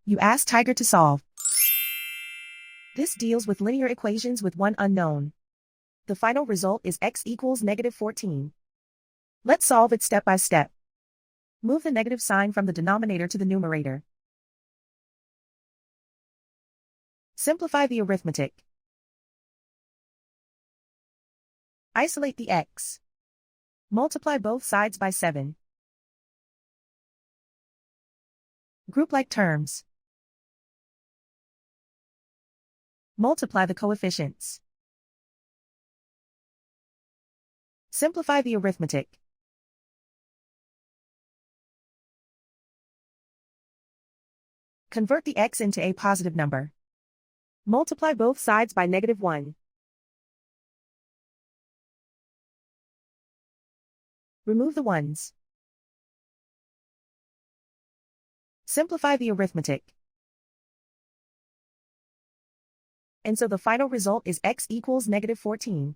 You ask Tiger to solve. This deals with linear equations with one unknown. The final result is x equals -14. Let's solve it step by step. Move the negative sign from the denominator to the numerator. Simplify the arithmetic. Isolate the x. Multiply both sides by 7. Group like terms. Multiply the coefficients. Simplify the arithmetic. Convert the x into a positive number. Multiply both sides by -1. Remove the ones. Simplify the arithmetic. And so the final result is x equals -14.